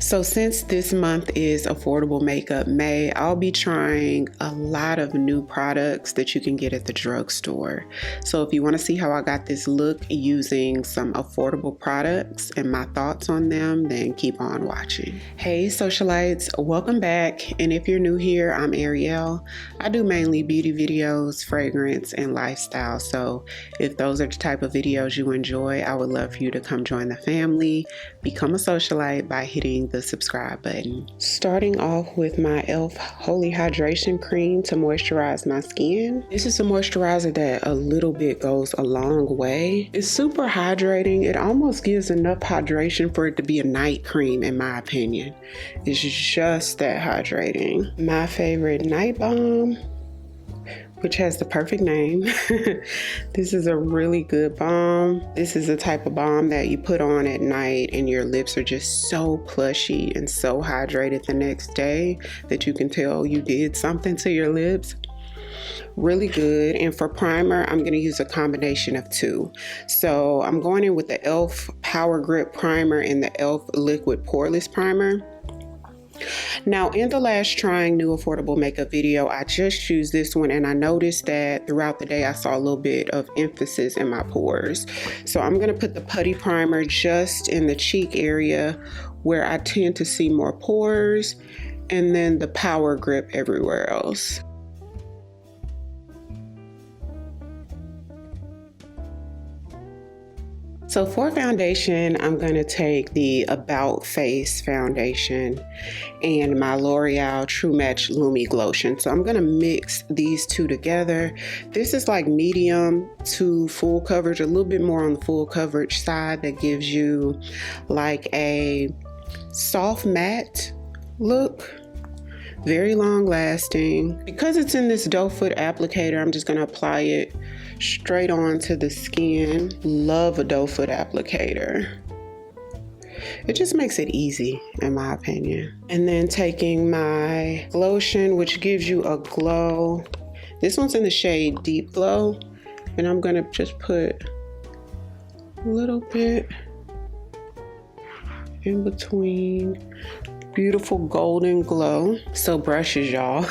So since this month is Affordable Makeup May, I'll be trying a lot of new products that you can get at the drugstore. So if you want to see how I got this look using some affordable products and my thoughts on them, then keep on watching. Hey socialites, welcome back. And if you're new here, I'm Ariell. I do mainly beauty videos, fragrance, and lifestyle. So if those are the type of videos you enjoy, I would love for you to come join the family, become a socialite by hitting the subscribe button. Starting off with my e.l.f. Holy Hydration Cream to moisturize my skin. This is a moisturizer that a little bit goes a long way. It's super hydrating. It almost gives enough hydration for it to be a night cream in my opinion. It's just that hydrating. My favorite night balm, which has the perfect name. This is a really good balm. This is the type of balm that you put on at night and your lips are just so plushy and so hydrated the next day that you can tell you did something to your lips. Really good. And for primer, I'm going to use a combination of two. So I'm going in with the e.l.f. Power Grip Primer and the e.l.f. Liquid Poreless Primer. Now, in the last trying new affordable makeup video, I just used this one and I noticed that throughout the day I saw a little bit of emphasis in my pores. So I'm going to put the putty primer just in the cheek area where I tend to see more pores, and then the Power Grip everywhere else. So for foundation, I'm going to take the About Face foundation and my L'Oreal True Match Lumi Glotion. So I'm going to mix these two together. This is like medium to full coverage, a little bit more on the full coverage side, that gives you like a soft matte look. Very long lasting. Because it's in this doe foot applicator, I'm just going to apply it straight onto the skin. Love a doe foot applicator. It just makes it easy in my opinion. And then taking my lotion, which gives you a glow. This one's in the shade Deep Glow, and I'm going to just put a little bit in between. Beautiful golden glow. So brushes, y'all.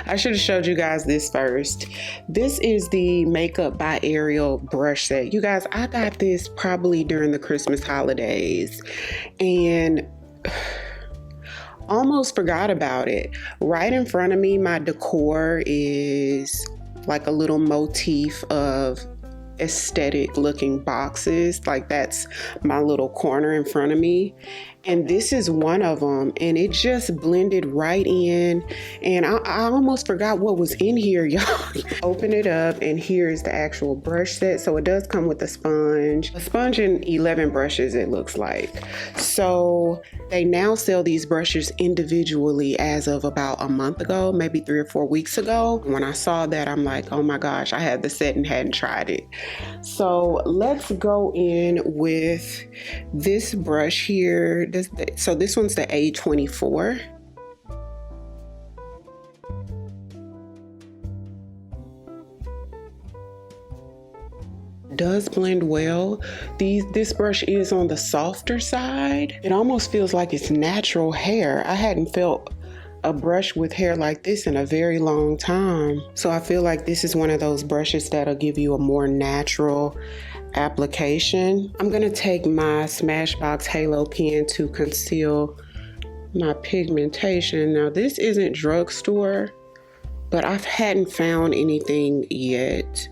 I should have showed you guys this first. This is the Makeup by Ariell brush set. You guys, I got this probably during the Christmas holidays and almost forgot about it. Right in front of me, my decor is like a little motif of aesthetic looking boxes. Like that's my little corner in front of me, and this is one of them, and it just blended right in, and I almost forgot what was in here, y'all. Open it up, and here's the actual brush set. So it does come with a sponge and 11 brushes, it looks like. So they now sell these brushes individually as of about a month ago, maybe 3 or 4 weeks ago. When I saw that, I'm like, oh my gosh, I had the set and hadn't tried it. So let's go in with this brush here. So this one's the A24. Does blend well. This brush is on the softer side. It almost feels like it's natural hair. I hadn't felt a brush with hair like this in a very long time. So I feel like this is one of those brushes that'll give you a more natural application. I'm gonna take my Smashbox Halo pen to conceal my pigmentation. Now this isn't drugstore, but I hadn't found anything yet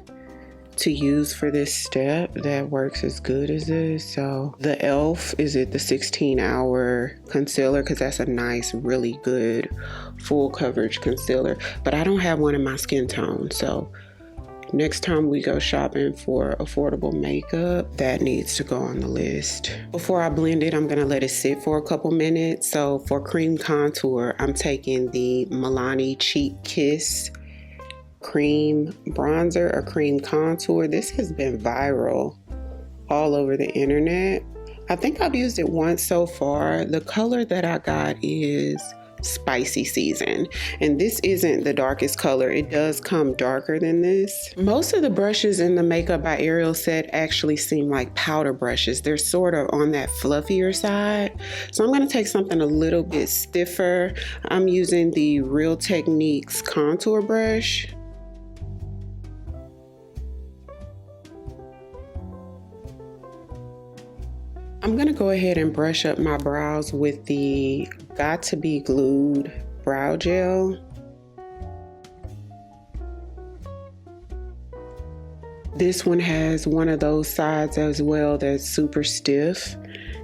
to use for this step that works as good as this. So the e.l.f. is it the 16-hour concealer, because that's a nice, really good full coverage concealer, but I don't have one in my skin tone. So next time we go shopping for affordable makeup, that needs to go on the list. Before I blend it, I'm gonna let it sit for a couple minutes. So for cream contour, I'm taking the Milani Cheek Kiss cream bronzer or cream contour. This has been viral all over the internet. I think I've used it once so far. The color that I got is spicy season. And this isn't the darkest color. It does come darker than this. Most of the brushes in the Makeup by Ariel set actually seem like powder brushes. They're sort of on that fluffier side. So I'm going to take something a little bit stiffer. I'm using the Real Techniques contour brush. I'm gonna go ahead and brush up my brows with the Got to Be Glued brow gel. This one has one of those sides as well that's super stiff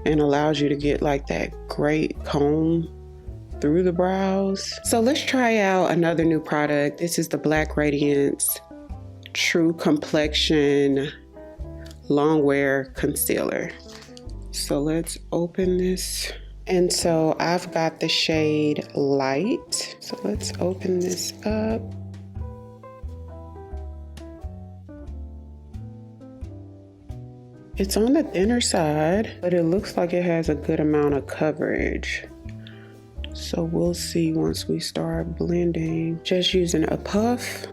and allows you to get like that great comb through the brows. So let's try out another new product. This is the Black Radiance True Complexion Longwear Concealer. So let's open this. And so I've got the shade Light. So let's open this up. It's on the thinner side, but it looks like it has a good amount of coverage. So we'll see once we start blending. Just using a puff.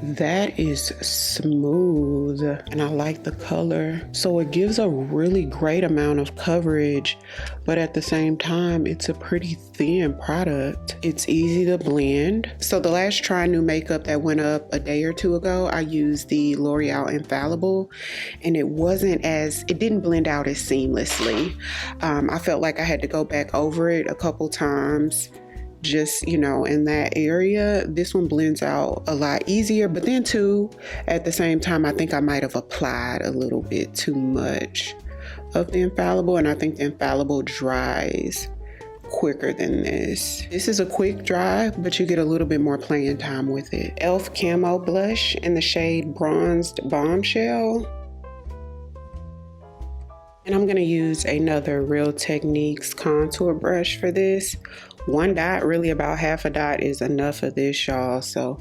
That is smooth and I like the color. So it gives a really great amount of coverage, but at the same time, it's a pretty thin product. It's easy to blend. So the last Try New makeup that went up a day or two ago, I used the L'Oreal Infallible and it didn't blend out as seamlessly. I felt like I had to go back over it a couple times. Just, you know, in that area. This one blends out a lot easier, but then too, at the same time, I think I might have applied a little bit too much of the Infallible, and I think the Infallible dries quicker than this. This is a quick dry, but you get a little bit more playing time with it. e.l.f. Camo Blush in the shade Bronzed Bombshell. And I'm gonna use another Real Techniques contour brush for this. One dot, really about half a dot is enough of this, y'all. So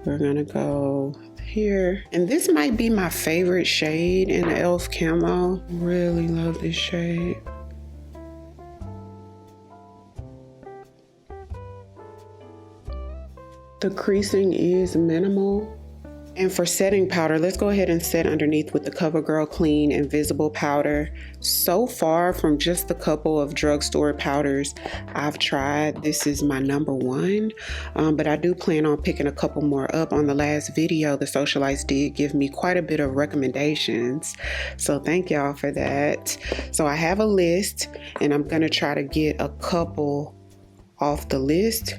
we're gonna go here. And this might be my favorite shade in the e.l.f. Camo. Really love this shade. The creasing is minimal. And for setting powder, let's go ahead and set underneath with the CoverGirl Clean Invisible Powder. So far from just the couple of drugstore powders I've tried, this is my #1. But I do plan on picking a couple more up. On the last video, the Socialites did give me quite a bit of recommendations. So thank y'all for that. So I have a list and I'm gonna try to get a couple off the list.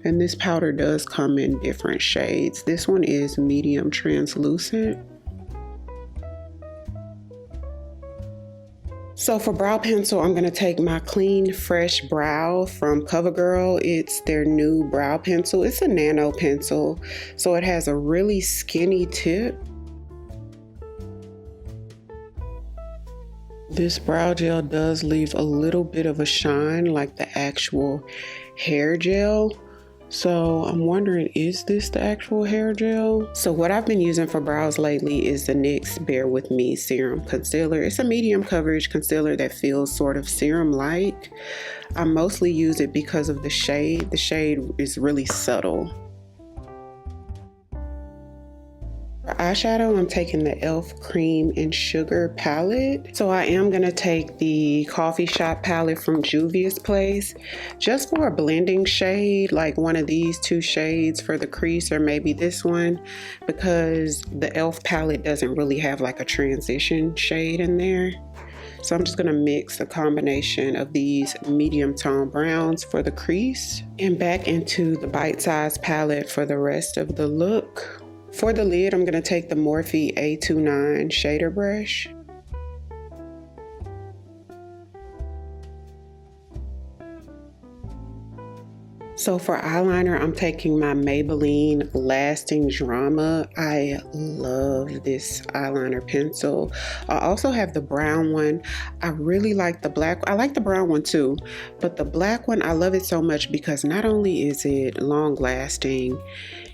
And this powder does come in different shades. This one is medium translucent. So for brow pencil, I'm gonna take my Clean Fresh Brow from CoverGirl. It's their new brow pencil. It's a nano pencil, so it has a really skinny tip. This brow gel does leave a little bit of a shine like the actual hair gel. So I'm wondering, is this the actual hair gel? So what I've been using for brows lately is the NYX Bare With Me Serum Concealer. It's a medium coverage concealer that feels sort of serum-like. I mostly use it because of the shade. The shade is really subtle. For eyeshadow, I'm taking the e.l.f. Cream and Sugar palette. So I am gonna take the Coffee Shop palette from Juvia's Place just for a blending shade, like one of these two shades for the crease, or maybe this one, because the e.l.f. palette doesn't really have like a transition shade in there. So I'm just gonna mix a combination of these medium tone browns for the crease and back into the Bite Size palette for the rest of the look. For the lid, I'm gonna take the Morphe A29 shader brush. So for eyeliner, I'm taking my Maybelline Lasting Drama. I love this eyeliner pencil. I also have the brown one. I really like the black. I like the brown one too, but the black one, I love it so much because not only is it long lasting,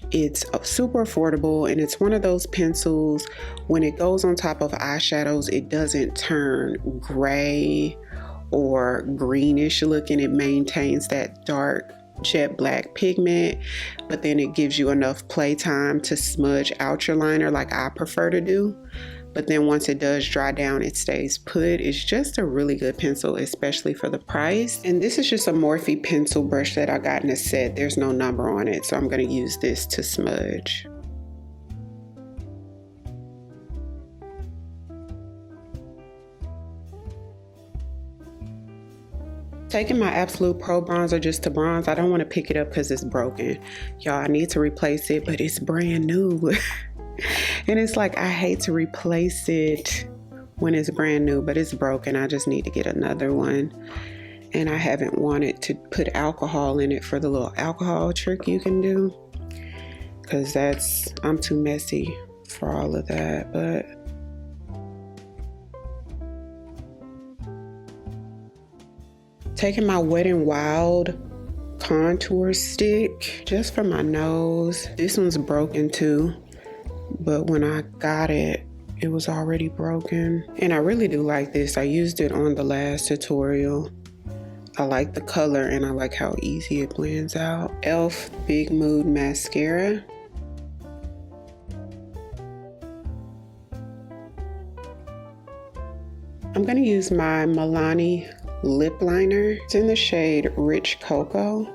it's super affordable, and it's one of those pencils, when it goes on top of eyeshadows, it doesn't turn gray or greenish looking. It maintains that dark jet black pigment, but then it gives you enough playtime to smudge out your liner like I prefer to do. But then once it does dry down, it stays put. It's just a really good pencil, especially for the price. And this is just a Morphe pencil brush that I got in a set. There's no number on it, so I'm going to use this to smudge. Taking my Absolute Pro bronzer just to bronze. I don't want to pick it up because it's broken. Y'all, I need to replace it, but it's brand new. And it's like, I hate to replace it when it's brand new, but it's broken. I just need to get another one. And I haven't wanted to put alcohol in it for the little alcohol trick you can do, because I'm too messy for all of that. But taking my Wet n Wild contour stick just for my nose. This one's broken too, but when I got it, it was already broken. And I really do like this. I used it on the last tutorial. I like the color and I like how easy it blends out. e.l.f. Big Mood Mascara. I'm gonna use my Milani lip liner. It's in the shade Rich Cocoa.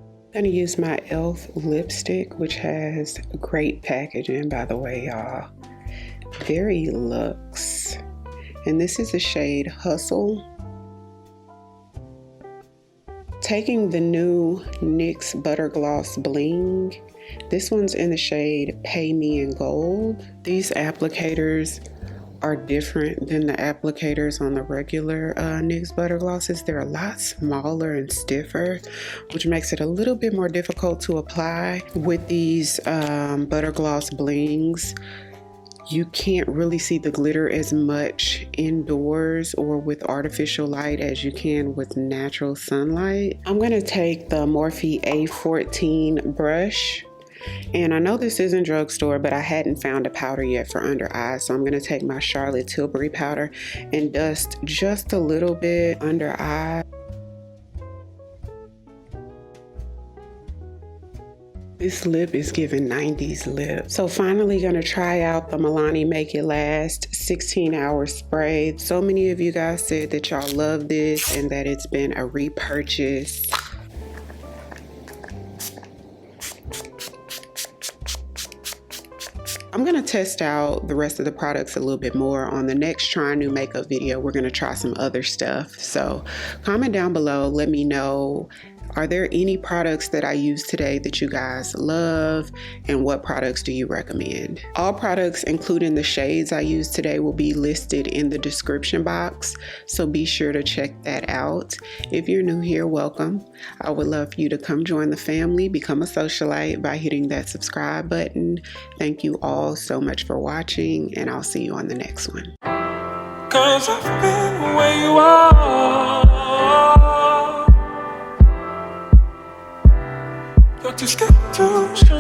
I'm gonna use my e.l.f. lipstick, which has great packaging, by the way, y'all. Very luxe. And this is the shade Hustle. Taking the new NYX Butter Gloss Bling. This one's in the shade Pay Me in Gold. These applicators are different than the applicators on the regular NYX Butter Glosses. They're a lot smaller and stiffer, which makes it a little bit more difficult to apply. With these Butter Gloss Blings, you can't really see the glitter as much indoors or with artificial light as you can with natural sunlight. I'm gonna take the Morphe A14 brush. And I know this isn't drugstore, but I hadn't found a powder yet for under eyes. So I'm gonna take my Charlotte Tilbury powder and dust just a little bit under eye. This lip is giving 90s lip. So finally gonna try out the Milani Make It Last 16-hour spray. So many of you guys said that y'all love this and that it's been a repurchase. I'm gonna test out the rest of the products a little bit more on the next Try New Makeup video. We're gonna try some other stuff. So comment down below, let me know, are there any products that I used today that you guys love, and what products do you recommend? All products, including the shades I used today, will be listed in the description box, so be sure to check that out. If you're new here, welcome. I would love for you to come join the family, become a socialite by hitting that subscribe button. Thank you all so much for watching, and I'll see you on the next one. 'Cause I've been where you are. Just get too strong.